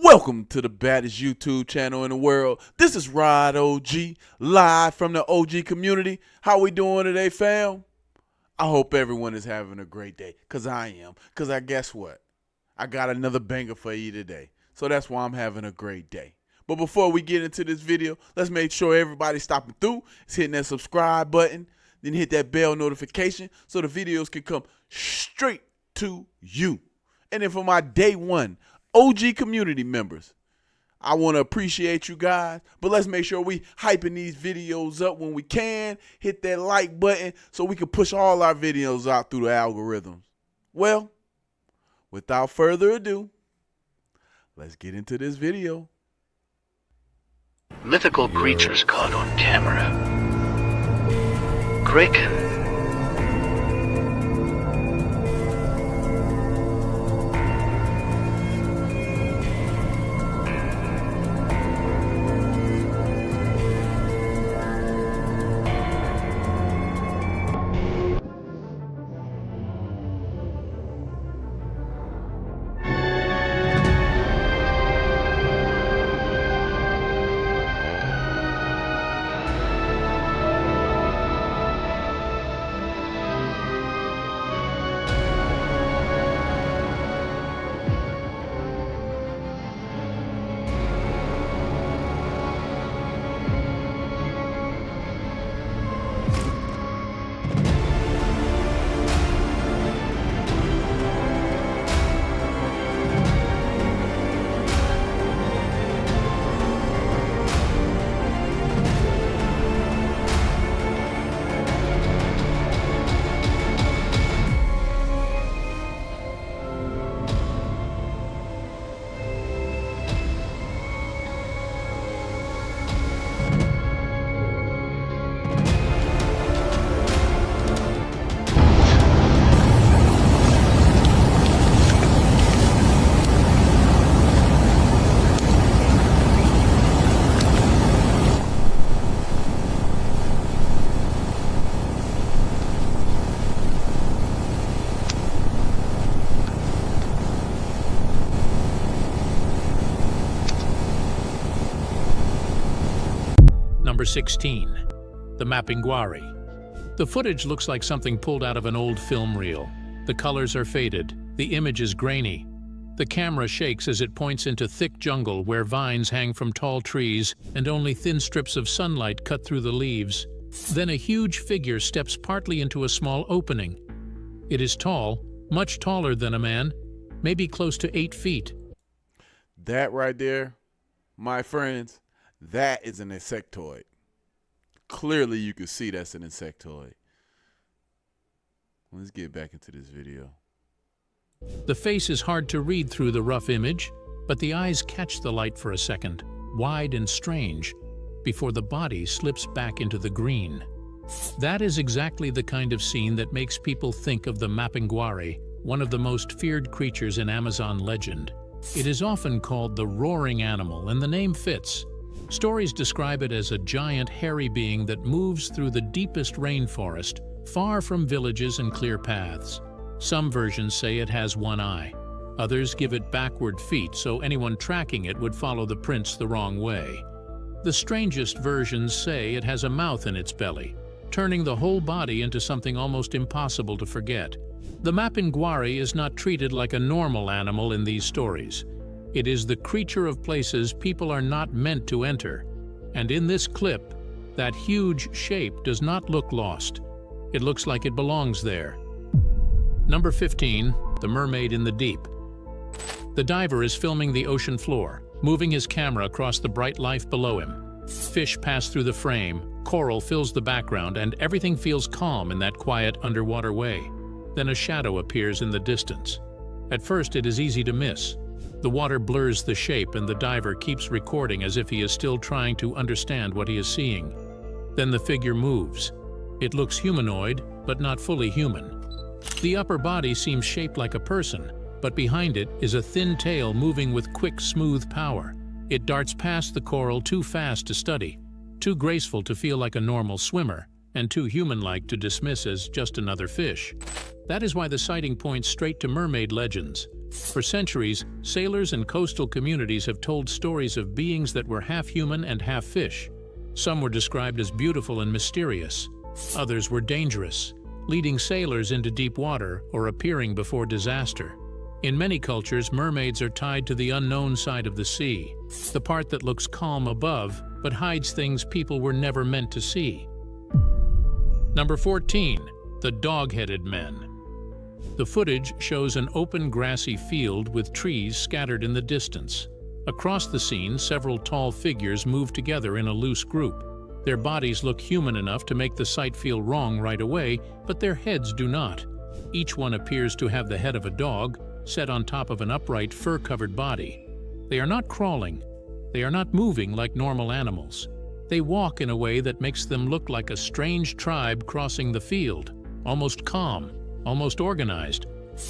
Welcome to the baddest YouTube channel in the world. This is Rod OG, live from the OG community. How we doing today, fam? I hope everyone is having a great day, because I am. Because guess what? I got another banger for you today. So that's why I'm having a great day. But before we get into this video, let's make sure everybody stopping through is hitting that subscribe button. Then hit that bell notification so the videos can come straight to you. And then for my day one OG community members, I want to appreciate you guys, but let's make sure we hyping these videos up when we can. Hit that like button so we can push all our videos out through the algorithms. Well, without further ado, let's get into this video. Mythical creatures caught on camera. Kraken. Number 16. The Mapinguari. The footage looks like something pulled out of an old film reel. The colors are faded. The image is grainy. The camera shakes as it points into thick jungle where vines hang from tall trees and only thin strips of sunlight cut through the leaves. Then a huge figure steps partly into a small opening. It is tall, much taller than a man, maybe close to 8 feet. That right there, my friends, that is an insectoid. Clearly you can see that's an insectoid. Let's get back into this video. The face is hard to read through the rough image, but the eyes catch the light for a second, wide and strange, before the body slips back into the green. That is exactly the kind of scene that makes people think of the Mapinguari, one of the most feared creatures in Amazon legend. It is often called the roaring animal, and the name fits. Stories describe it as a giant, hairy being that moves through the deepest rainforest, far from villages and clear paths. Some versions say it has one eye. Others give it backward feet, so anyone tracking it would follow the prints the wrong way. The strangest versions say it has a mouth in its belly, turning the whole body into something almost impossible to forget. The Mapinguari is not treated like a normal animal in these stories. It is the creature of places people are not meant to enter. And in this clip, that huge shape does not look lost. It looks like it belongs there. Number 15. The Mermaid in the Deep. The diver is filming the ocean floor, moving his camera across the bright life below him. Fish pass through the frame, coral fills the background, and everything feels calm in that quiet underwater way. Then a shadow appears in the distance. At first, it is easy to miss. The water blurs the shape and the diver keeps recording as if he is still trying to understand what he is seeing. Then the figure moves. It looks humanoid, but not fully human. The upper body seems shaped like a person, but behind it is a thin tail moving with quick, smooth power. It darts past the coral too fast to study, too graceful to feel like a normal swimmer, and too human-like to dismiss as just another fish. That is why the sighting points straight to mermaid legends. For centuries, sailors and coastal communities have told stories of beings that were half human and half fish. Some were described as beautiful and mysterious. Others were dangerous, leading sailors into deep water or appearing before disaster. In many cultures, mermaids are tied to the unknown side of the sea, the part that looks calm above but hides things people were never meant to see. Number 14. The Dog-Headed Men. The footage shows an open grassy field with trees scattered in the distance. Across the scene, several tall figures move together in a loose group. Their bodies look human enough to make the sight feel wrong right away, but their heads do not. Each one appears to have the head of a dog, set on top of an upright, fur-covered body. They are not crawling. They are not moving like normal animals. They walk in a way that makes them look like a strange tribe crossing the field, almost calm, almost organized.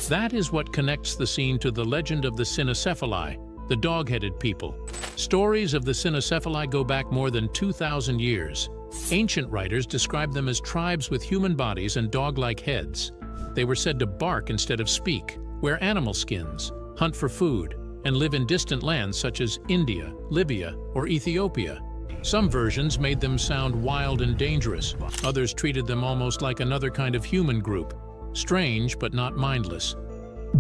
That is what connects the scene to the legend of the cynocephali, the dog-headed people. Stories of the cynocephali go back more than 2,000 years. Ancient writers describe them as tribes with human bodies and dog-like heads. They were said to bark instead of speak, wear animal skins, hunt for food, and live in distant lands such as India, Libya, or Ethiopia. Some versions made them sound wild and dangerous. Others treated them almost like another kind of human group. Strange, but not mindless.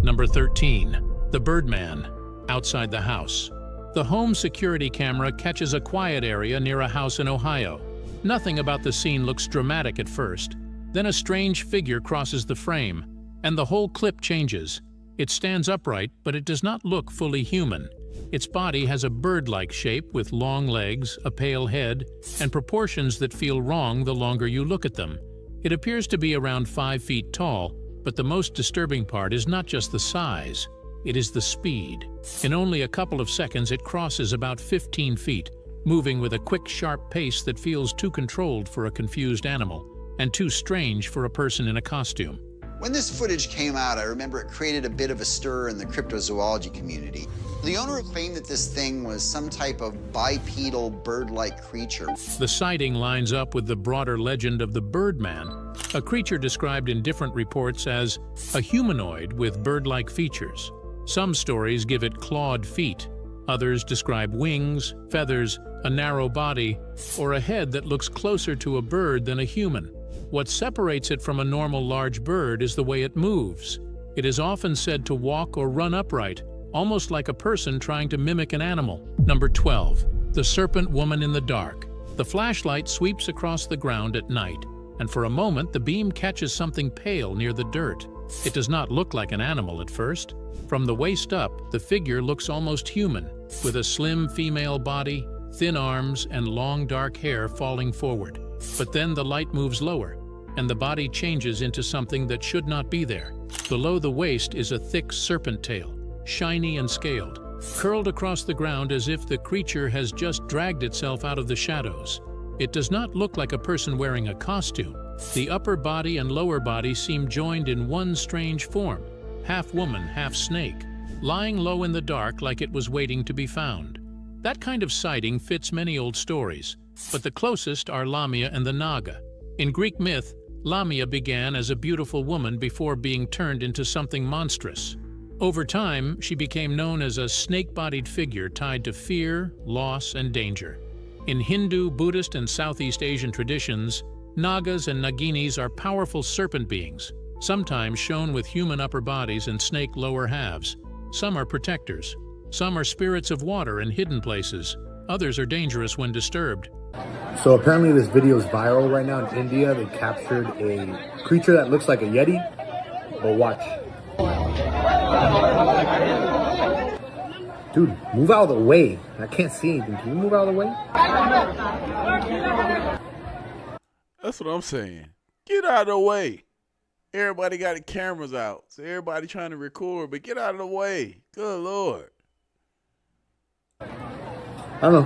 Number 13. The Birdman. Outside the house. The home security camera catches a quiet area near a house in Ohio. Nothing about the scene looks dramatic at first. Then a strange figure crosses the frame, and the whole clip changes. It stands upright, but it does not look fully human. Its body has a bird-like shape with long legs, a pale head, and proportions that feel wrong the longer you look at them. It appears to be around 5 feet tall, but the most disturbing part is not just the size. It is the speed. In only a couple of seconds, it crosses about 15 feet, moving with a quick, sharp pace that feels too controlled for a confused animal, and too strange for a person in a costume. When this footage came out, I remember it created a bit of a stir in the cryptozoology community. The owner claimed that this thing was some type of bipedal, bird-like creature. The sighting lines up with the broader legend of the Birdman, a creature described in different reports as a humanoid with bird-like features. Some stories give it clawed feet. Others describe wings, feathers, a narrow body, or a head that looks closer to a bird than a human. What separates it from a normal large bird is the way it moves. It is often said to walk or run upright, almost like a person trying to mimic an animal. Number 12. The Serpent Woman in the Dark. The flashlight sweeps across the ground at night, and for a moment the beam catches something pale near the dirt. It does not look like an animal at first. From the waist up, the figure looks almost human, with a slim female body, thin arms, and long dark hair falling forward. But then the light moves lower, and the body changes into something that should not be there. Below the waist is a thick serpent tail, shiny and scaled, curled across the ground as if the creature has just dragged itself out of the shadows. It does not look like a person wearing a costume. The upper body and lower body seem joined in one strange form, half woman, half snake, lying low in the dark like it was waiting to be found. That kind of sighting fits many old stories, but the closest are Lamia and the Naga. In Greek myth, Lamia began as a beautiful woman before being turned into something monstrous. Over time, she became known as a snake-bodied figure tied to fear, loss, and danger. In Hindu, Buddhist, and Southeast Asian traditions, Nagas and Naginis are powerful serpent beings, sometimes shown with human upper bodies and snake lower halves. Some are protectors. Some are spirits of water in hidden places. Others are dangerous when disturbed. So apparently this video is viral right now in India. They captured a creature that looks like a Yeti. But watch. Dude, move out of the way. I can't see anything. Can you move out of the way? That's what I'm saying. Get out of the way. Everybody got the cameras out, so everybody trying to record, but get out of the way. Good Lord. I don't know.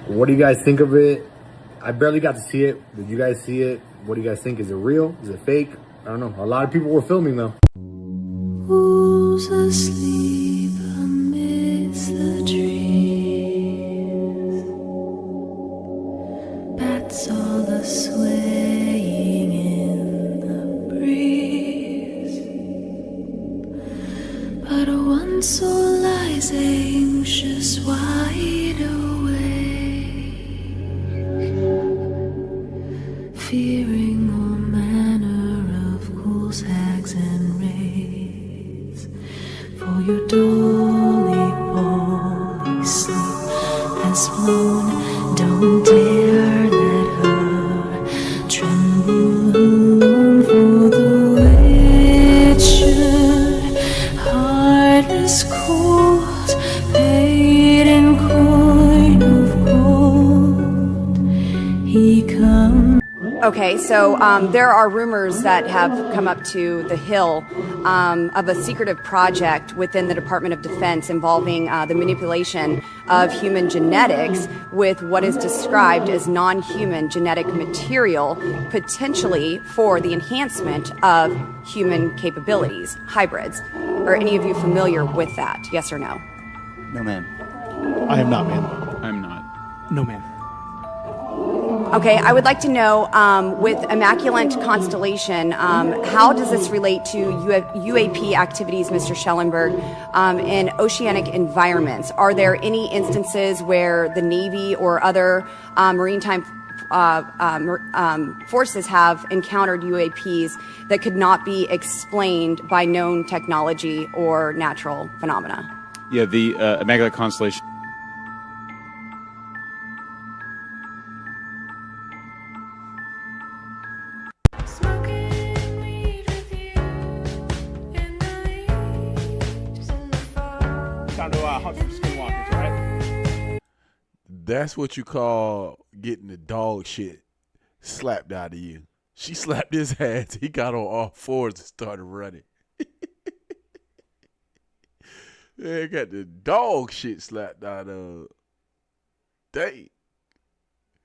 What do you guys think of it? I barely got to see it. Did you guys see it? What do you guys think? Is it real? Is it fake? I don't know. A lot of people were filming though. Who's asleep amidst the trees? Bats all a swaying in the breeze, but one soul lies anxious, wide awake, fearing all manner of ghouls, hags, and wraiths. For your dolly, Polly, sleep has flown. Don't dare let her tremble alone, for the way it should. Heartless cold, paid in coin of gold, he comes. Okay, so there are rumors that have come up to the Hill of a secretive project within the Department of Defense involving the manipulation of human genetics with what is described as non-human genetic material, potentially for the enhancement of human capabilities, hybrids. Are any of you familiar with that? Yes or no? No, ma'am. I am not, man. I'm not. No, man. Okay, I would like to know, with Immaculate Constellation, how does this relate to UAP activities, Mr. Schellenberg, in oceanic environments? Are there any instances where the Navy or other maritime forces have encountered UAPs that could not be explained by known technology or natural phenomena? Yeah, the Immaculate Constellation. Time to hunt some skinwalkers, right? That's what you call getting the dog shit slapped out of you. She slapped his ass. He got on all fours and started running. Yeah, got the dog shit slapped out of. Dang.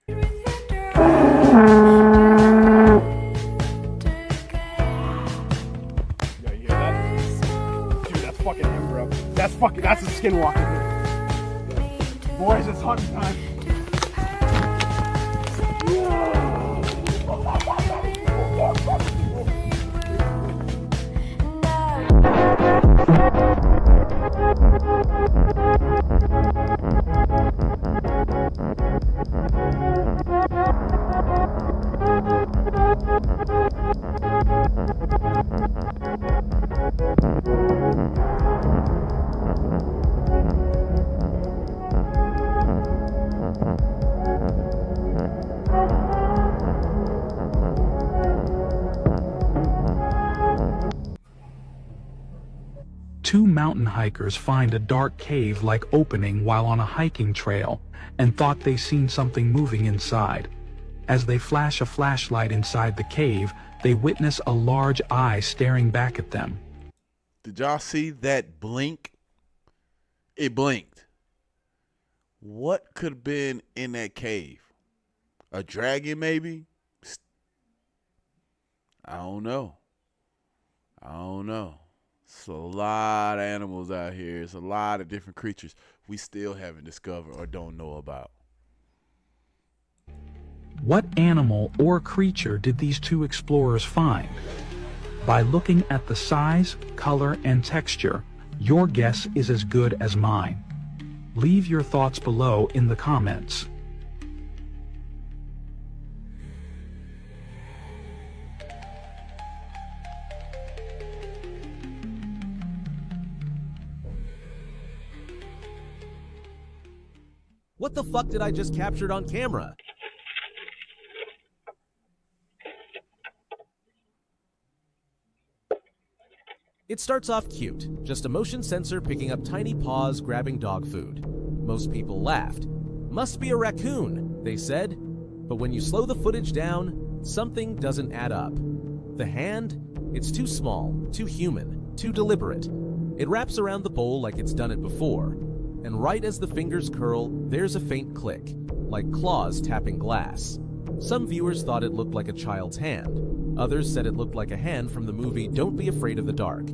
Yeah, you hear that? Dude, that's fucking him, bro. That's a skinwalker, dude. Boys, it's hunting time. Two mountain hikers find a dark cave-like opening while on a hiking trail and thought they seen something moving inside. As they flash a flashlight inside the cave, they witness a large eye staring back at them. Did y'all see that blink? It blinked. What could have been in that cave? A dragon, maybe? I don't know. It's a lot of animals out here. It's a lot of different creatures we still haven't discovered or don't know about. What animal or creature did these two explorers find? By looking at the size, color, and texture, your guess is as good as mine. Leave your thoughts below in the comments. What the fuck did I just capture on camera? It starts off cute, just a motion sensor picking up tiny paws grabbing dog food. Most people laughed. Must be a raccoon, they said. But when you slow the footage down, something doesn't add up. The hand? It's too small, too human, too deliberate. It wraps around the bowl like it's done it before. And right as the fingers curl, there's a faint click, like claws tapping glass. Some viewers thought it looked like a child's hand. Others said it looked like a hand from the movie Don't Be Afraid of the Dark.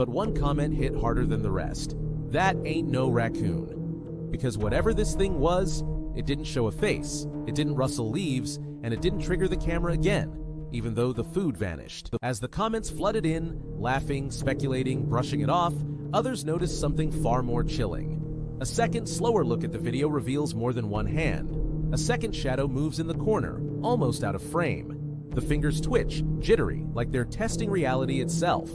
but one comment hit harder than the rest. That ain't no raccoon. Because whatever this thing was, it didn't show a face, it didn't rustle leaves, and it didn't trigger the camera again, even though the food vanished. As the comments flooded in, laughing, speculating, brushing it off, others noticed something far more chilling. A second, slower look at the video reveals more than one hand. A second shadow moves in the corner, almost out of frame. The fingers twitch, jittery, like they're testing reality itself.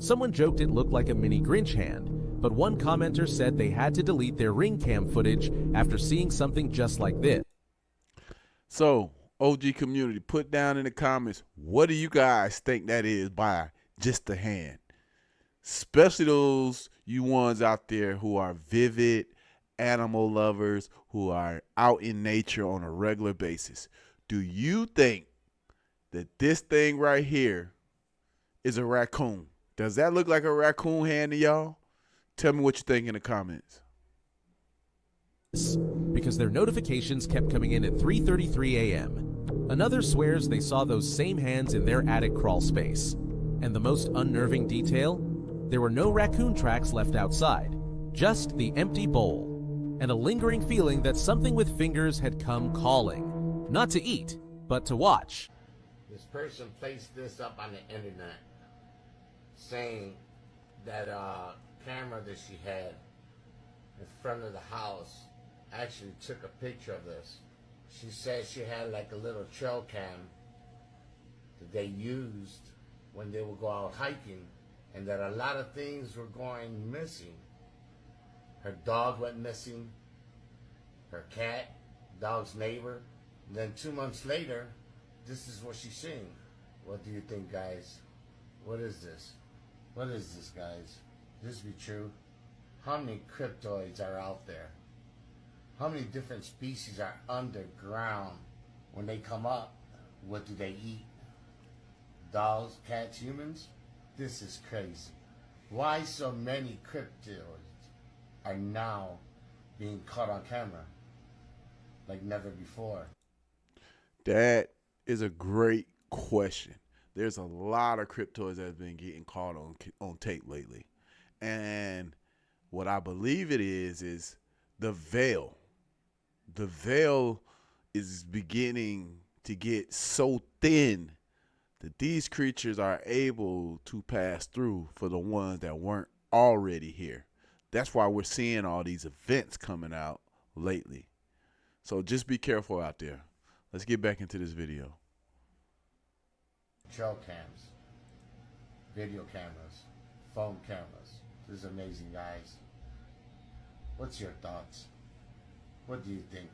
Someone joked it looked like a mini Grinch hand, but one commenter said they had to delete their ring cam footage after seeing something just like this. So, OG community, put down in the comments, what do you guys think that is by just a hand? Especially those you ones out there who are vivid animal lovers, who are out in nature on a regular basis. Do you think that this thing right here is a raccoon? Does that look like a raccoon hand to y'all? Tell me what you think in the comments. Because their notifications kept coming in at 3:33 a.m. Another swears they saw those same hands in their attic crawl space. And the most unnerving detail? There were no raccoon tracks left outside, just the empty bowl, and a lingering feeling that something with fingers had come calling. Not to eat, but to watch. This person placed this up on the internet, saying that camera that she had in front of the house actually took a picture of this. She said she had like a little trail cam that they used when they would go out hiking, and that a lot of things were going missing. Her dog went missing, her cat, dog's neighbor. And then 2 months later, this is what she's seeing. What do you think, guys? What is this? What is this, guys? This be true? How many cryptoids are out there? How many different species are underground? When they come up, what do they eat? Dogs, cats, humans? This is crazy. Why so many cryptoids are now being caught on camera like never before? That is a great question. There's a lot of cryptoids that have been getting caught on tape lately. And what I believe it is the veil. The veil is beginning to get so thin that these creatures are able to pass through for the ones that weren't already here. That's why we're seeing all these events coming out lately. So just be careful out there. Let's get back into this video. Trail cams, video cameras, phone cameras. This is amazing, guys. What's your thoughts? What do you think?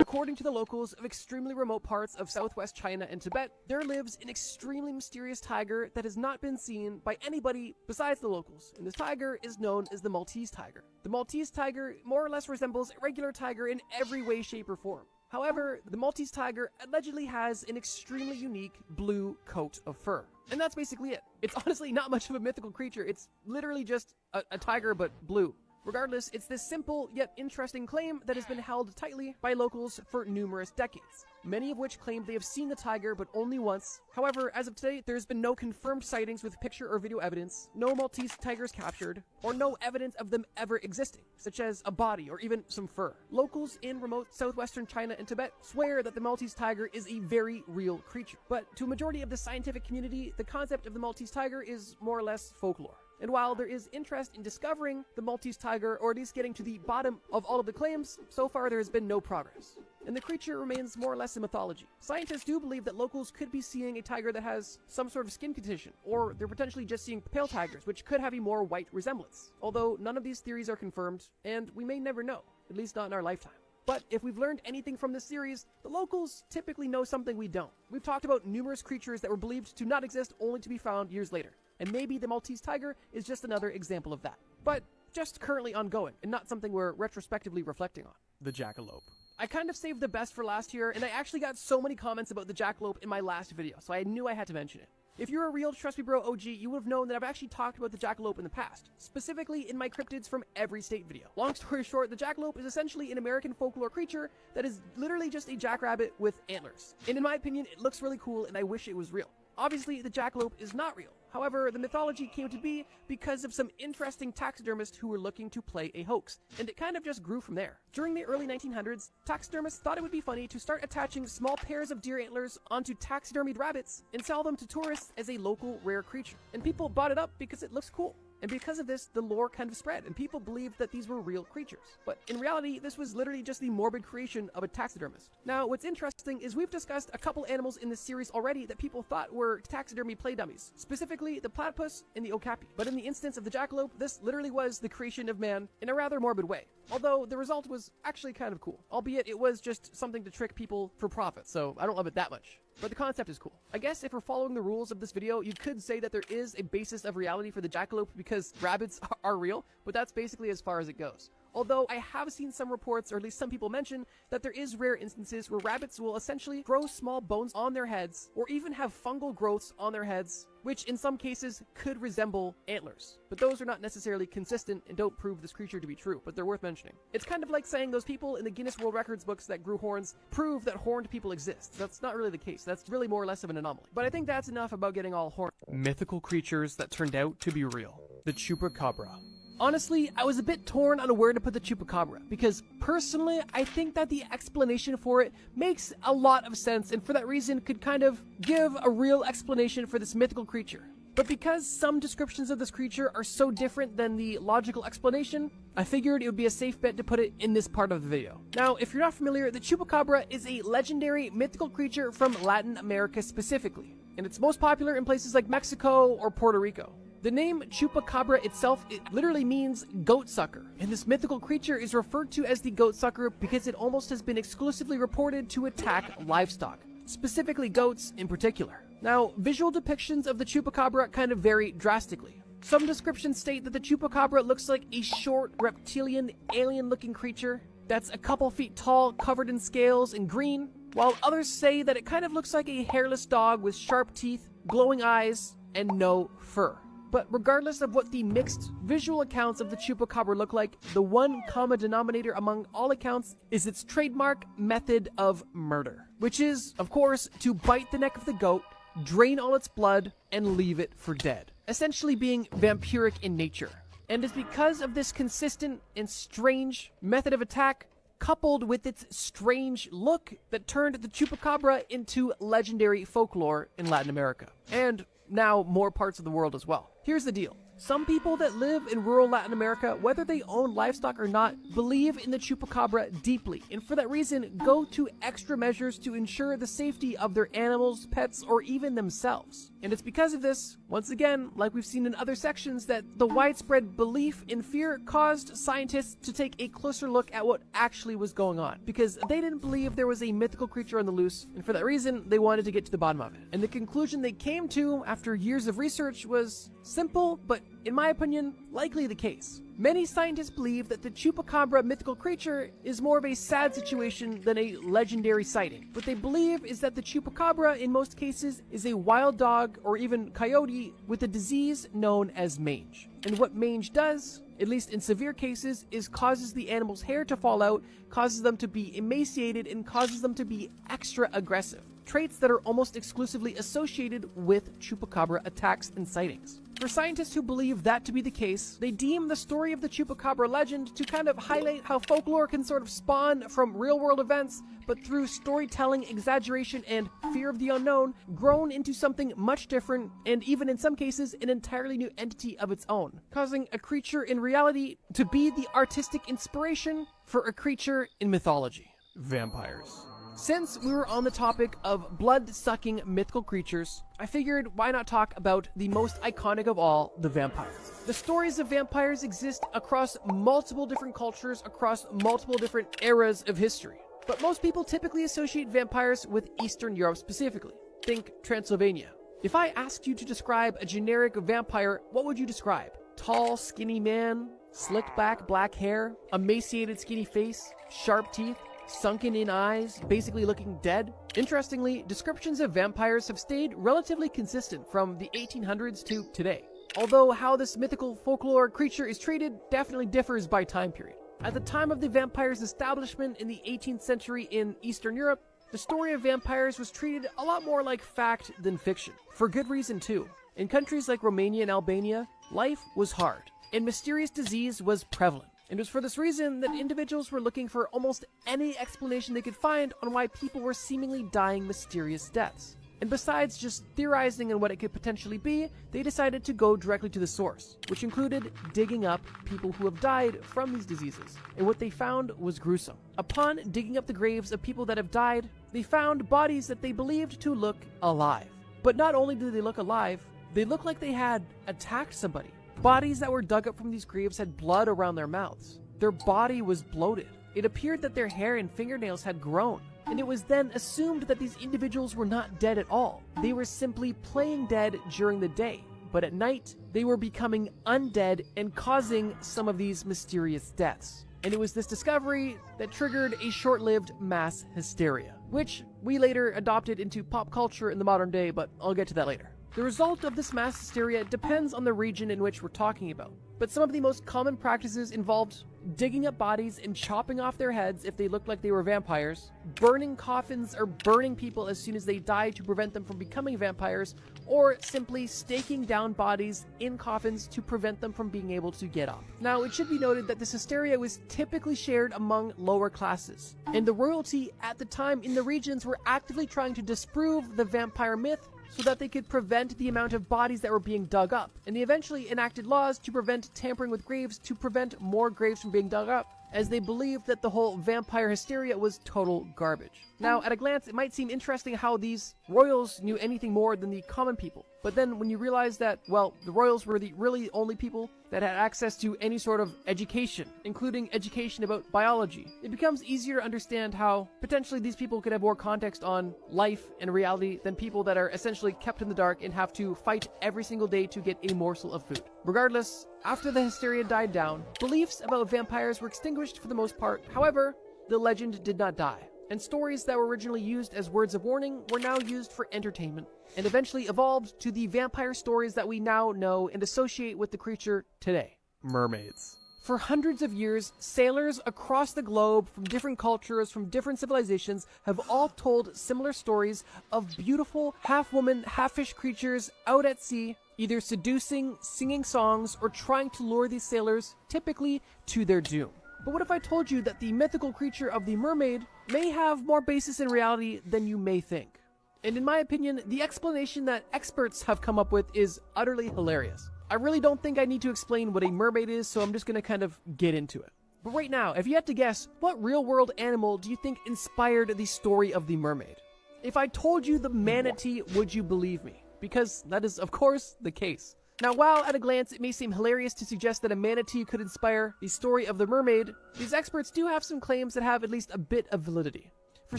According to the locals of extremely remote parts of southwest China and Tibet, there lives an extremely mysterious tiger that has not been seen by anybody besides the locals. And this tiger is known as the Maltese tiger. The Maltese tiger more or less resembles a regular tiger in every way, shape, or form. However, the Maltese tiger allegedly has an extremely unique blue coat of fur. And that's basically it. It's honestly not much of a mythical creature. It's literally just a tiger, but blue. Regardless, it's this simple yet interesting claim that has been held tightly by locals for numerous decades, many of which claim they have seen the tiger but only once. However, as of today, there's been no confirmed sightings with picture or video evidence, no Maltese tigers captured, or no evidence of them ever existing, such as a body or even some fur. Locals in remote southwestern China and Tibet swear that the Maltese tiger is a very real creature, but to a majority of the scientific community, the concept of the Maltese tiger is more or less folklore. And while there is interest in discovering the Maltese tiger, or at least getting to the bottom of all of the claims, so far there has been no progress. And the creature remains more or less in mythology. Scientists do believe that locals could be seeing a tiger that has some sort of skin condition, or they're potentially just seeing pale tigers, which could have a more white resemblance. Although none of these theories are confirmed, and we may never know, at least not in our lifetime. But if we've learned anything from this series, the locals typically know something we don't. We've talked about numerous creatures that were believed to not exist only to be found years later. And maybe the Maltese tiger is just another example of that. But just currently ongoing, and not something we're retrospectively reflecting on. The jackalope. I kind of saved the best for last here, and I actually got so many comments about the jackalope in my last video, so I knew I had to mention it. If you're a real Trust Me Bro OG, you would have known that I've actually talked about the jackalope in the past, specifically in my cryptids from every state video. Long story short, the jackalope is essentially an American folklore creature that is literally just a jackrabbit with antlers. And in my opinion, it looks really cool and I wish it was real. Obviously, the jackalope is not real. However, the mythology came to be because of some interesting taxidermists who were looking to play a hoax, and it kind of just grew from there. During the early 1900s, taxidermists thought it would be funny to start attaching small pairs of deer antlers onto taxidermied rabbits and sell them to tourists as a local rare creature. And people bought it up because it looks cool. And because of this, the lore kind of spread, and people believed that these were real creatures. But in reality, this was literally just the morbid creation of a taxidermist. Now, what's interesting is we've discussed a couple animals in this series already that people thought were taxidermy play dummies, specifically the platypus and the okapi. But in the instance of the jackalope, this literally was the creation of man in a rather morbid way. Although the result was actually kind of cool, albeit it was just something to trick people for profit, so I don't love it that much. But the concept is cool. I guess if we're following the rules of this video, you could say that there is a basis of reality for the jackalope because rabbits are real, but that's basically as far as it goes. Although I have seen some reports, or at least some people mention, that there is rare instances where rabbits will essentially grow small bones on their heads, or even have fungal growths on their heads, which in some cases could resemble antlers. But those are not necessarily consistent and don't prove this creature to be true, but they're worth mentioning. It's kind of like saying those people in the Guinness World Records books that grew horns prove that horned people exist. That's not really the case. That's really more or less of an anomaly. But I think that's enough about getting all horned. Mythical creatures that turned out to be real. The chupacabra. Honestly, I was a bit torn on where to put the chupacabra, because personally, I think that the explanation for it makes a lot of sense, and for that reason could kind of give a real explanation for this mythical creature. But because some descriptions of this creature are so different than the logical explanation, I figured it would be a safe bet to put it in this part of the video. Now, if you're not familiar, the chupacabra is a legendary mythical creature from Latin America specifically, and it's most popular in places like Mexico or Puerto Rico. The name chupacabra itself, it literally means goat sucker, and this mythical creature is referred to as the goat sucker because it almost has been exclusively reported to attack livestock, specifically goats in particular. Now, visual depictions of the chupacabra kind of vary drastically. Some descriptions state that the chupacabra looks like a short, reptilian, alien-looking creature that's a couple feet tall, covered in scales and green, while others say that it kind of looks like a hairless dog with sharp teeth, glowing eyes, and no fur. But regardless of what the mixed visual accounts of the chupacabra look like, the one common denominator among all accounts is its trademark method of murder, which is, of course, to bite the neck of the goat, drain all its blood, and leave it for dead, essentially being vampiric in nature. And it's because of this consistent and strange method of attack, coupled with its strange look, that turned the chupacabra into legendary folklore in Latin America, and now more parts of the world as well. Here's the deal. Some people that live in rural Latin America, whether they own livestock or not, believe in the chupacabra deeply, and for that reason go to extra measures to ensure the safety of their animals, pets, or even themselves. And it's because of this, once again, like we've seen in other sections, that the widespread belief and fear caused scientists to take a closer look at what actually was going on, because they didn't believe there was a mythical creature on the loose, and for that reason, they wanted to get to the bottom of it. And the conclusion they came to after years of research was simple, but in my opinion, likely the case. Many scientists believe that the chupacabra mythical creature is more of a sad situation than a legendary sighting. What they believe is that the chupacabra, in most cases, is a wild dog or even coyote with a disease known as mange. And what mange does, at least in severe cases, is causes the animal's hair to fall out, causes them to be emaciated, and causes them to be extra aggressive. Traits that are almost exclusively associated with chupacabra attacks and sightings. For scientists who believe that to be the case, they deem the story of the chupacabra legend to kind of highlight how folklore can sort of spawn from real-world events, but through storytelling, exaggeration, and fear of the unknown, grown into something much different, and even in some cases, an entirely new entity of its own, causing a creature in reality to be the artistic inspiration for a creature in mythology. Vampires. Since we were on the topic of blood-sucking mythical creatures, I figured why not talk about the most iconic of all, the vampires. The stories of vampires exist across multiple different cultures, across multiple different eras of history. But most people typically associate vampires with Eastern Europe specifically. Think Transylvania. If I asked you to describe a generic vampire, what would you describe? Tall, skinny man, slicked back black hair, emaciated skinny face, sharp teeth, sunken in eyes, basically looking dead? Interestingly, descriptions of vampires have stayed relatively consistent from the 1800s to today, although how this mythical folklore creature is treated definitely differs by time period. At the time of the vampire's establishment in the 18th century in Eastern Europe, the story of vampires was treated a lot more like fact than fiction, for good reason too. In countries like Romania and Albania, life was hard, and mysterious disease was prevalent. It was for this reason that individuals were looking for almost any explanation they could find on why people were seemingly dying mysterious deaths. And besides just theorizing on what it could potentially be, they decided to go directly to the source, which included digging up people who have died from these diseases. And what they found was gruesome. Upon digging up the graves of people that have died, they found bodies that they believed to look alive. But not only did they look alive, they looked like they had attacked somebody. Bodies that were dug up from these graves had blood around their mouths. Their body was bloated. It appeared that their hair and fingernails had grown. And it was then assumed that these individuals were not dead at all. They were simply playing dead during the day, but at night, they were becoming undead and causing some of these mysterious deaths. And it was this discovery that triggered a short-lived mass hysteria, which we later adopted into pop culture in the modern day, but I'll get to that later. The result of this mass hysteria depends on the region in which we're talking about, but some of the most common practices involved digging up bodies and chopping off their heads if they looked like they were vampires, burning coffins or burning people as soon as they die to prevent them from becoming vampires, or simply staking down bodies in coffins to prevent them from being able to get up. Now, it should be noted that this hysteria was typically shared among lower classes, and the royalty at the time in the regions were actively trying to disprove the vampire myth so that they could prevent the amount of bodies that were being dug up. And they eventually enacted laws to prevent tampering with graves to prevent more graves from being dug up, as they believed that the whole vampire hysteria was total garbage. Now, at a glance, it might seem interesting how these royals knew anything more than the common people. But then when you realize that, well, the royals were the really only people that had access to any sort of education, including education about biology, it becomes easier to understand how potentially these people could have more context on life and reality than people that are essentially kept in the dark and have to fight every single day to get a morsel of food. Regardless, after the hysteria died down, beliefs about vampires were extinguished for the most part. However, the legend did not die, and stories that were originally used as words of warning were now used for entertainment, and eventually evolved to the vampire stories that we now know and associate with the creature today. Mermaids. For hundreds of years, sailors across the globe from different cultures, from different civilizations, have all told similar stories of beautiful half-woman, half-fish creatures out at sea, either seducing, singing songs, or trying to lure these sailors, typically, to their doom. But what if I told you that the mythical creature of the mermaid may have more basis in reality than you may think? And in my opinion, the explanation that experts have come up with is utterly hilarious. I really don't think I need to explain what a mermaid is, so I'm just going to kind of get into it. But right now, if you had to guess, what real-world animal do you think inspired the story of the mermaid? If I told you the manatee, would you believe me? Because that is, of course, the case. Now, while at a glance it may seem hilarious to suggest that a manatee could inspire the story of the mermaid, these experts do have some claims that have at least a bit of validity. For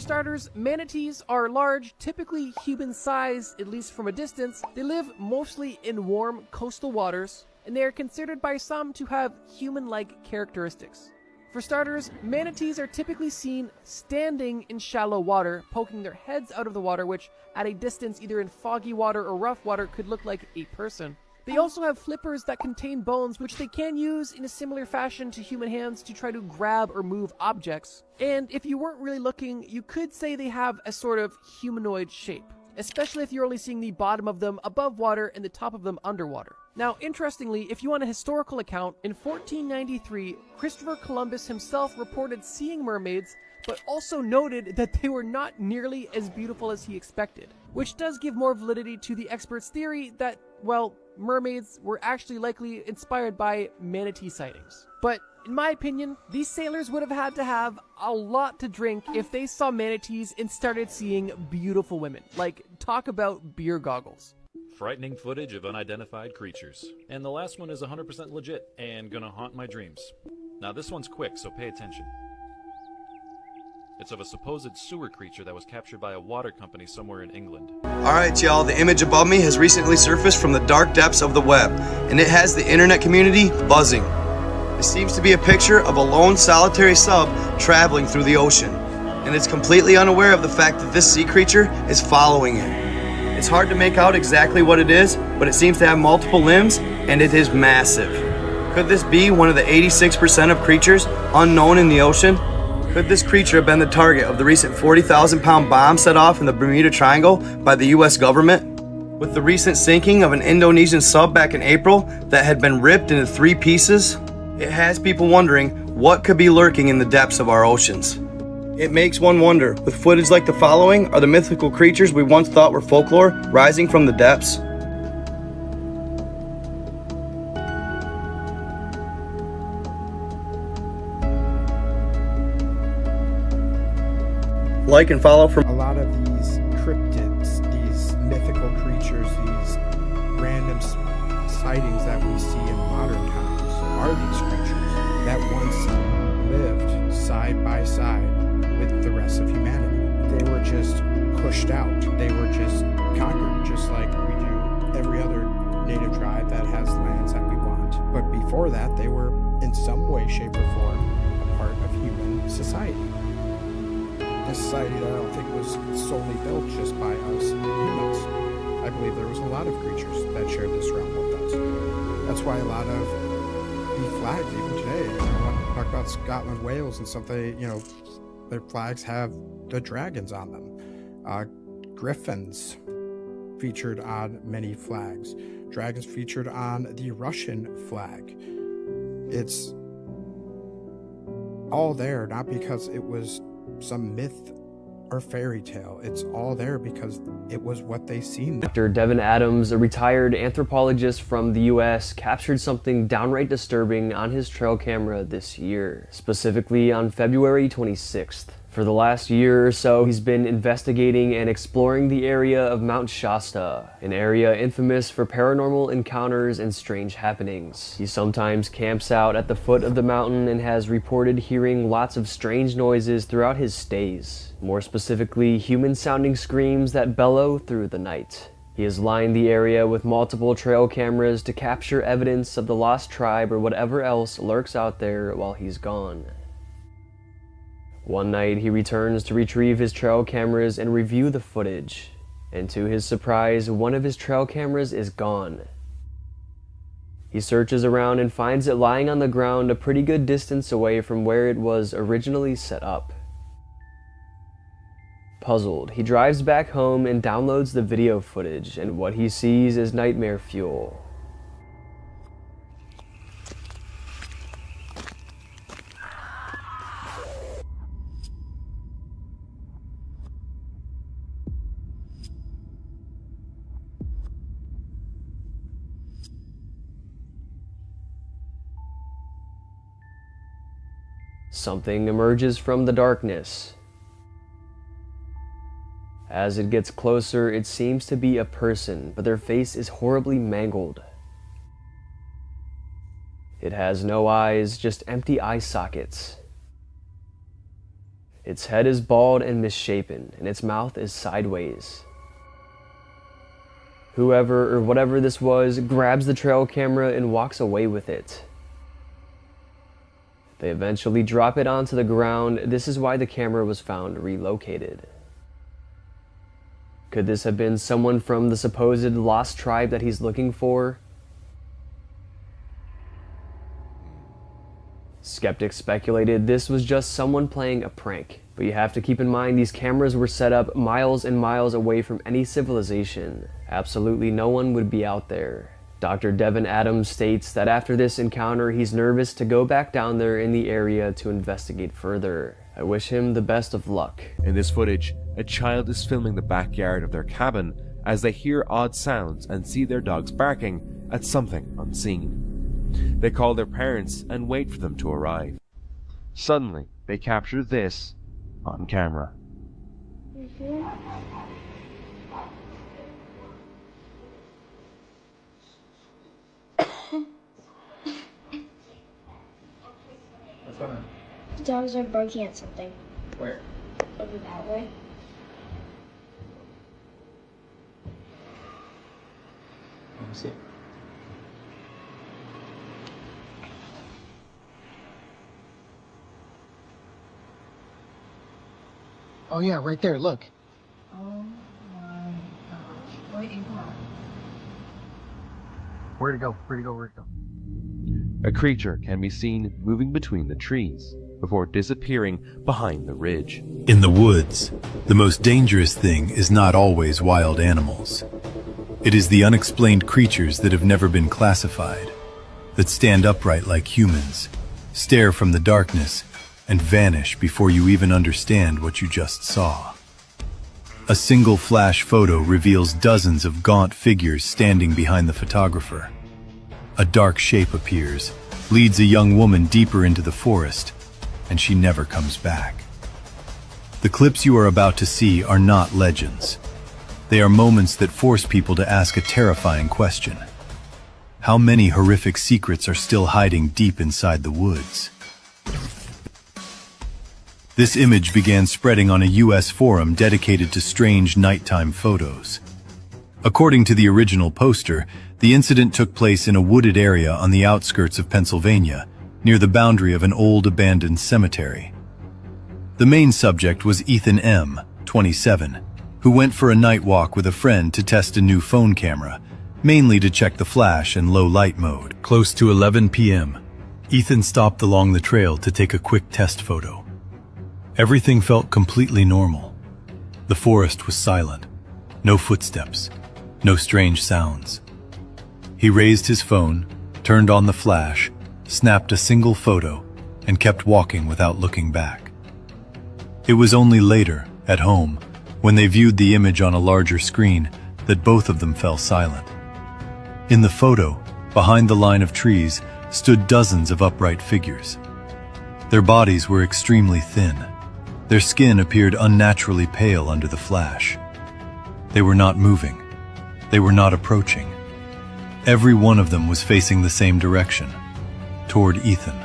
starters, manatees are large, typically human-sized, at least from a distance. They live mostly in warm coastal waters, and they are considered by some to have human-like characteristics. For starters, manatees are typically seen standing in shallow water, poking their heads out of the water, which at a distance, either in foggy water or rough water, could look like a person. They also have flippers that contain bones, which they can use in a similar fashion to human hands to try to grab or move objects. And if you weren't really looking, you could say they have a sort of humanoid shape, especially if you're only seeing the bottom of them above water and the top of them underwater. Now, interestingly, if you want a historical account, in 1493, Christopher Columbus himself reported seeing mermaids, but also noted that they were not nearly as beautiful as he expected, which does give more validity to the experts' theory that, well, mermaids were actually likely inspired by manatee sightings. But in my opinion, these sailors would have had to have a lot to drink if they saw manatees and started seeing beautiful women. Like, talk about beer goggles. Frightening footage of unidentified creatures. And the last one is 100% legit and gonna haunt my dreams. Now this one's quick, so pay attention. It's of a supposed sewer creature that was captured by a water company somewhere in England. Alright y'all, the image above me has recently surfaced from the dark depths of the web, and it has the internet community buzzing. It seems to be a picture of a lone solitary sub traveling through the ocean. and it's completely unaware of the fact that this sea creature is following it. It's hard to make out exactly what it is, but it seems to have multiple limbs, and it is massive. Could this be one of the 86% of creatures unknown in the ocean? Could this creature have been the target of the recent 40,000-pound bomb set off in the Bermuda Triangle by the US government? With the recent sinking of an Indonesian sub back in April that had been ripped into 3 pieces, it has people wondering what could be lurking in the depths of our oceans. It makes one wonder, with footage like the following, are the mythical creatures we once thought were folklore rising from the depths? Like and follow from a lot of these cryptids, these mythical creatures, these random sightings that we see in modern times are these creatures that once lived side by side with the rest of humanity. They were just pushed out. They were just conquered, just like we do every other native tribe that has lands that we want. But before that, they were in some way, shape, or form a part of human society. A society that I don't think was solely built just by us humans. I believe there was a lot of creatures that shared this realm with us. That's why a lot of the flags, even today, talk about Scotland, Wales, and stuff. They, their flags have the dragons on them. Griffins featured on many flags. Dragons featured on the Russian flag. It's all there, not because it was some myth or fairy tale. It's all there because it was what they seen. Dr. Devin Adams, a retired anthropologist from the US, captured something downright disturbing on his trail camera this year, specifically on February 26th. For the last year or so, he's been investigating and exploring the area of Mount Shasta, an area infamous for paranormal encounters and strange happenings. He sometimes camps out at the foot of the mountain and has reported hearing lots of strange noises throughout his stays. More specifically, human-sounding screams that bellow through the night. He has lined the area with multiple trail cameras to capture evidence of the lost tribe or whatever else lurks out there while he's gone. One night, he returns to retrieve his trail cameras and review the footage. And to his surprise, one of his trail cameras is gone. He searches around and finds it lying on the ground a pretty good distance away from where it was originally set up. Puzzled, he drives back home and downloads the video footage, and what he sees is nightmare fuel. Something emerges from the darkness. As it gets closer, it seems to be a person, but their face is horribly mangled. It has no eyes, just empty eye sockets. Its head is bald and misshapen, and its mouth is sideways. Whoever or whatever this was grabs the trail camera and walks away with it. They eventually drop it onto the ground. This is why the camera was found relocated. Could this have been someone from the supposed lost tribe that he's looking for? Skeptics speculated this was just someone playing a prank. But you have to keep in mind these cameras were set up miles and miles away from any civilization. Absolutely no one would be out there. Dr. Devin Adams states that after this encounter, he's nervous to go back down there in the area to investigate further. I wish him the best of luck. In this footage, a child is filming the backyard of their cabin as they hear odd sounds and see their dogs barking at something unseen. They call their parents and wait for them to arrive. Suddenly, they capture this on camera. The dogs are barking at something. Where? Over that way. Let me see. Oh yeah, right there, look. Oh my gosh. Wait, come on. Where'd it go? Where'd it go? Where'd it go? A creature can be seen moving between the trees before disappearing behind the ridge. In the woods, the most dangerous thing is not always wild animals. It is the unexplained creatures that have never been classified, that stand upright like humans, stare from the darkness, and vanish before you even understand what you just saw. A single flash photo reveals dozens of gaunt figures standing behind the photographer. A dark shape appears, leads a young woman deeper into the forest, and she never comes back. The clips you are about to see are not legends. They are moments that force people to ask a terrifying question. How many horrific secrets are still hiding deep inside the woods? This image began spreading on a US forum dedicated to strange nighttime photos. According to the original poster, the incident took place in a wooded area on the outskirts of Pennsylvania, near the boundary of an old abandoned cemetery. The main subject was Ethan M., 27, who went for a night walk with a friend to test a new phone camera, mainly to check the flash and low light mode. Close to 11 p.m., Ethan stopped along the trail to take a quick test photo. Everything felt completely normal. The forest was silent. No footsteps. No strange sounds. He raised his phone, turned on the flash, snapped a single photo, and kept walking without looking back. It was only later, at home, when they viewed the image on a larger screen, that both of them fell silent. In the photo, behind the line of trees, stood dozens of upright figures. Their bodies were extremely thin. Their skin appeared unnaturally pale under the flash. They were not moving. They were not approaching. Every one of them was facing the same direction, toward Ethan.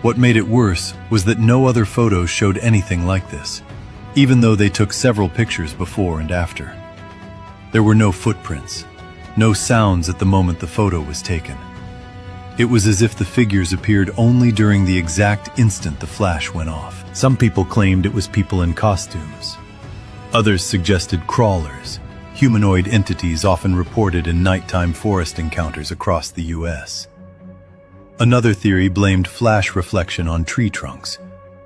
What made it worse was that no other photos showed anything like this, even though they took several pictures before and after. There were no footprints, no sounds at the moment the photo was taken. It was as if the figures appeared only during the exact instant the flash went off. Some people claimed it was people in costumes. Others suggested crawlers, humanoid entities often reported in nighttime forest encounters across the U.S. Another theory blamed flash reflection on tree trunks,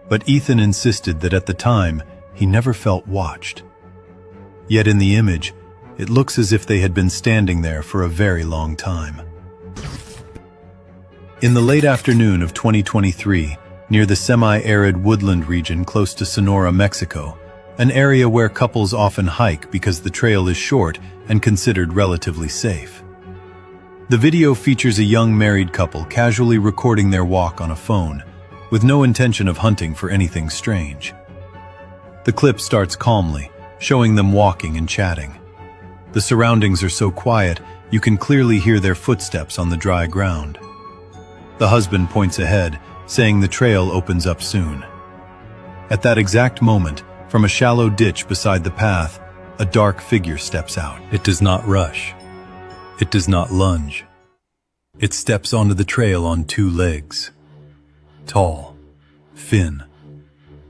but Ethan insisted that at the time, he never felt watched. Yet in the image, it looks as if they had been standing there for a very long time. In the late afternoon of 2023, near the semi-arid woodland region close to Sonora, Mexico, an area where couples often hike because the trail is short and considered relatively safe. The video features a young married couple casually recording their walk on a phone, with no intention of hunting for anything strange. The clip starts calmly, showing them walking and chatting. The surroundings are so quiet, you can clearly hear their footsteps on the dry ground. The husband points ahead, saying the trail opens up soon. At that exact moment, from a shallow ditch beside the path, a dark figure steps out. It does not rush. It does not lunge. It steps onto the trail on two legs. Tall, thin,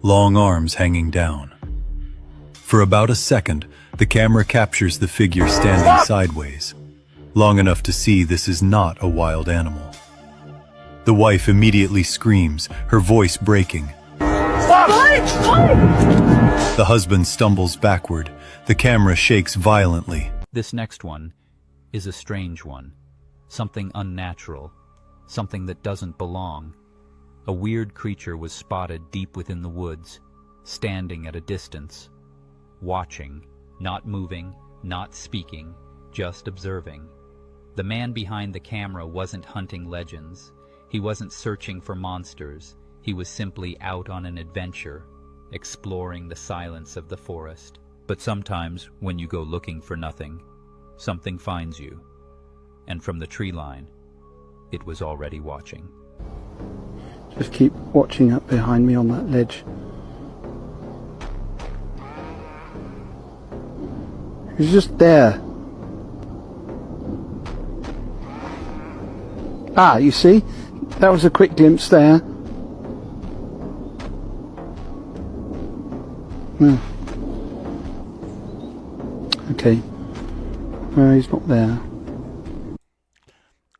long arms hanging down. For about a second, the camera captures the figure standing sideways, long enough to see this is not a wild animal. The wife immediately screams, her voice breaking. Stop! Stop! The husband stumbles backward. The camera shakes violently. This next one is a strange one. Something unnatural. Something that doesn't belong. A weird creature was spotted deep within the woods, standing at a distance, watching, not moving, not speaking, just observing. The man behind the camera wasn't hunting legends. He wasn't searching for monsters. He was simply out on an adventure, exploring the silence of the forest. But sometimes, when you go looking for nothing, something finds you. And from the tree line, it was already watching. Just keep watching up behind me on that ledge. He's just there. Ah, you see? That was a quick glimpse there. Well. Okay. Well, he's not there.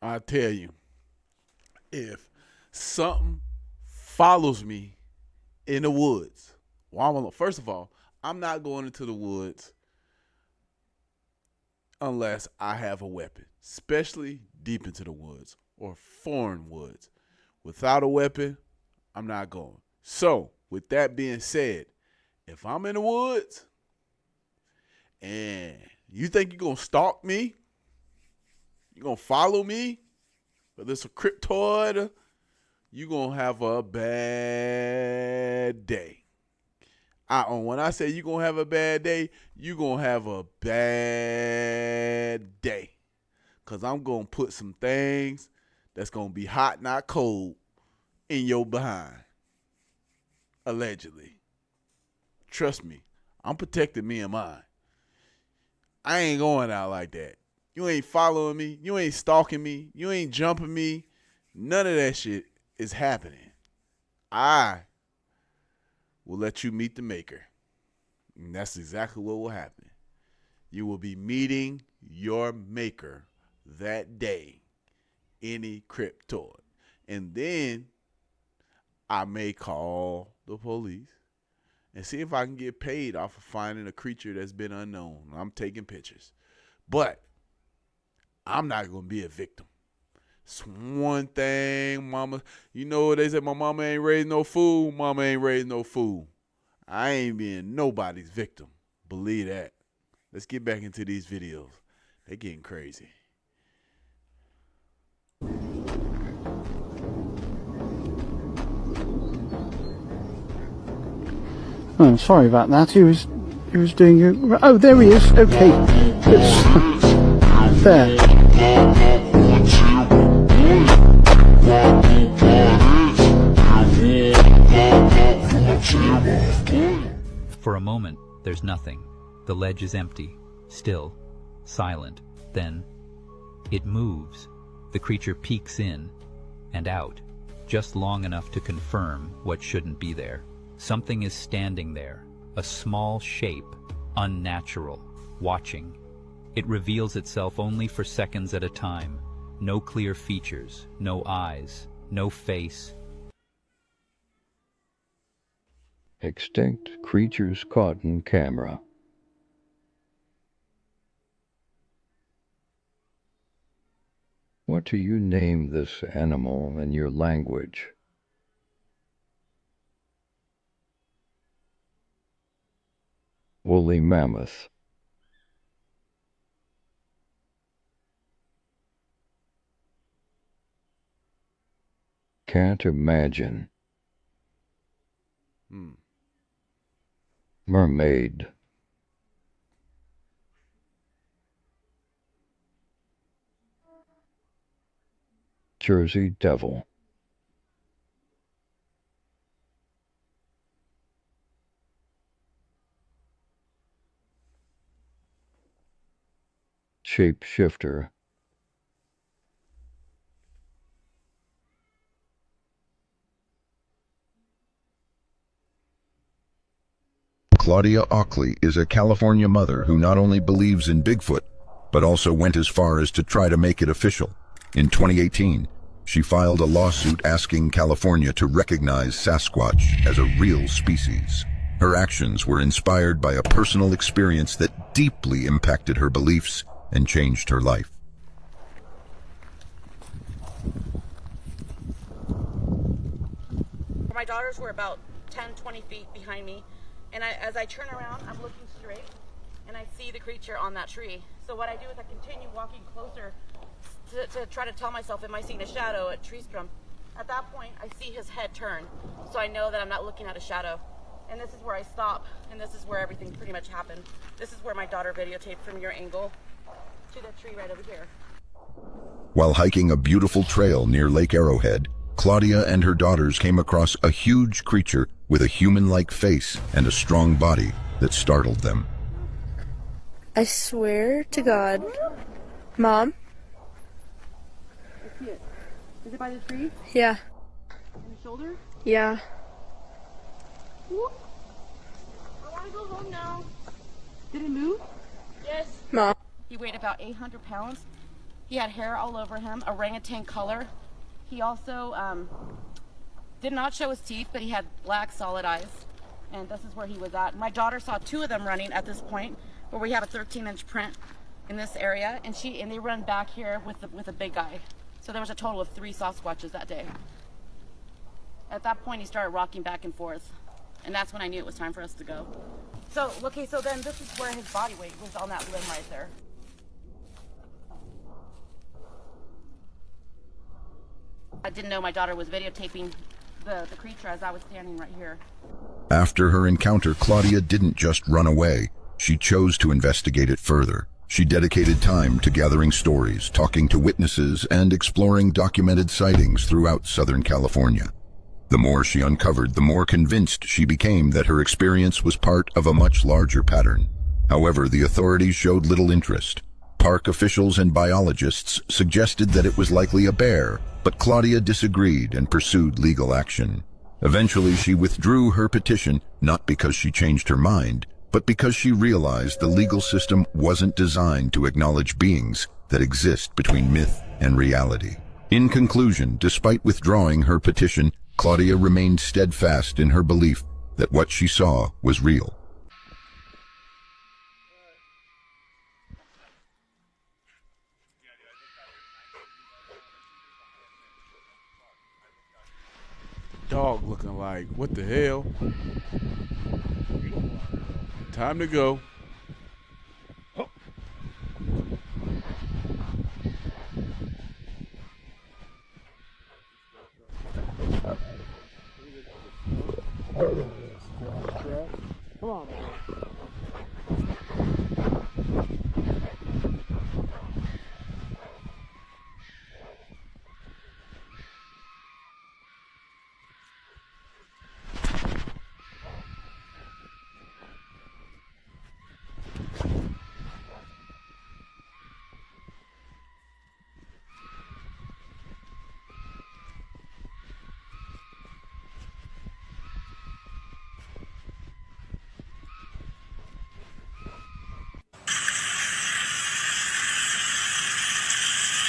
I tell you, if something follows me in the woods, well, first of all, I'm not going into the woods unless I have a weapon, especially deep into the woods or foreign woods. Without a weapon, I'm not going. So, with that being said, if I'm in the woods and you think you're going to stalk me, you're going to follow me, whether it's a cryptoid, you're going to have a bad day. When I say you're going to have a bad day, you're going to have a bad day. Because I'm going to put some things that's going to be hot, not cold, in your behind. Allegedly. Trust me, I'm protecting me and mine. I ain't going out like that. You ain't following me. You ain't stalking me. You ain't jumping me. None of that shit is happening. I will let you meet the maker. And that's exactly what will happen. You will be meeting your maker that day. Any cryptoid. And then I may call the police and see if I can get paid off of finding a creature that's been unknown. I'm taking pictures. But I'm not going to be a victim. It's one thing, mama. You know what they said, my mama ain't raised no fool. Mama ain't raised no fool. I ain't being nobody's victim. Believe that. Let's get back into these videos. They're getting crazy. Oh, sorry about that. He was doing. Oh, there he is. Okay, it's there. For a moment, there's nothing. The ledge is empty, still, silent. Then, it moves. The creature peeks in and out, just long enough to confirm what shouldn't be there. Something is standing there, a small shape, unnatural, watching. It reveals itself only for seconds at a time. No clear features, no eyes, no face. Extinct creatures caught in camera. What do you name this animal in your language? Woolly mammoth. Can't imagine. Mermaid. Jersey devil. Shapeshifter. Claudia Auckley is a California mother who not only believes in Bigfoot, but also went as far as to try to make it official. In 2018, she filed a lawsuit asking California to recognize Sasquatch as a real species. Her actions were inspired by a personal experience that deeply impacted her beliefs and changed her life. My daughters were about 10, 20 feet behind me, and as I turn around, I'm looking straight, and I see the creature on that tree. So what I do is I continue walking closer to try to tell myself, am I seeing a shadow, a tree stump? At that point, I see his head turn, so I know that I'm not looking at a shadow. And this is where I stop, and this is where everything pretty much happened. This is where my daughter videotaped from your angle to the tree right over here. While hiking a beautiful trail near Lake Arrowhead, Claudia and her daughters came across a huge creature with a human-like face and a strong body that startled them. I swear to God. Mom? I see it. Is it by the tree? Yeah. In the shoulder? Yeah. want to go home now. Did he move? Yes. Mom. He weighed about 800 pounds. He had hair all over him, orangutan color. He also did not show his teeth, but he had black solid eyes. And this is where he was at. My daughter saw two of them running at this point, where we have a 13-inch print in this area, and they run back here with a big guy. So there was a total of 3 Sasquatches that day. At that point, he started rocking back and forth, and that's when I knew it was time for us to go. So, okay, so then this is where his body weight was on that limb right there. I didn't know my daughter was videotaping the creature as I was standing right here. After her encounter, Claudia didn't just run away. She chose to investigate it further. She dedicated time to gathering stories, talking to witnesses, and exploring documented sightings throughout Southern California. The more she uncovered, the more convinced she became that her experience was part of a much larger pattern. However, the authorities showed little interest. Park officials and biologists suggested that it was likely a bear, but Claudia disagreed and pursued legal action. Eventually, she withdrew her petition, not because she changed her mind, but because she realized the legal system wasn't designed to acknowledge beings that exist between myth and reality. In conclusion, despite withdrawing her petition, Claudia remained steadfast in her belief that what she saw was real. Dog looking like, what the hell? Time to go. Come on, man.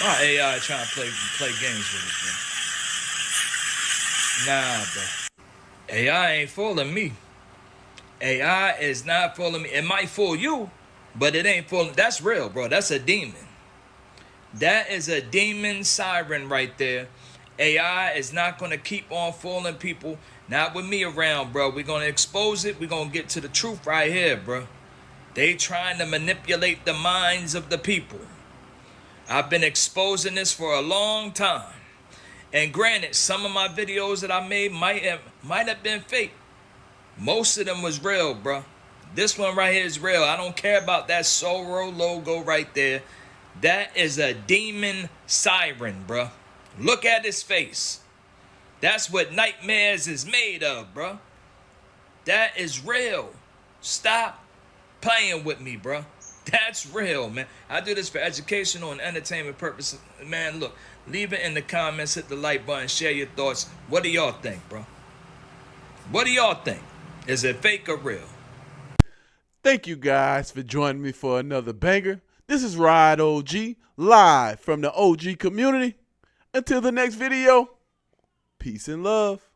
My AI trying to play games with us, bro. Nah, bro. AI ain't fooling me. AI is not fooling me. It might fool you, but it ain't fooling. That's real, bro. That's a demon. That is a demon siren right there. AI is not going to keep on fooling people. Not with me around, bro. We're going to expose it. We're going to get to the truth right here, bro. They trying to manipulate the minds of the people. I've been exposing this for a long time. And granted, some of my videos that I made might have been fake. Most of them was real, bro. This one right here is real. I don't care about that Sorrow logo right there. That is a demon siren, bro. Look at his face. That's what nightmares is made of, bro. That is real. Stop playing with me, bro. That's real, man. I do this for educational and entertainment purposes. Man, look, leave it in the comments, hit the like button, share your thoughts. What do y'all think, bro? What do y'all think? Is it fake or real? Thank you guys for joining me for another banger. This is Ride OG, live from the OG community. Until the next video, peace and love.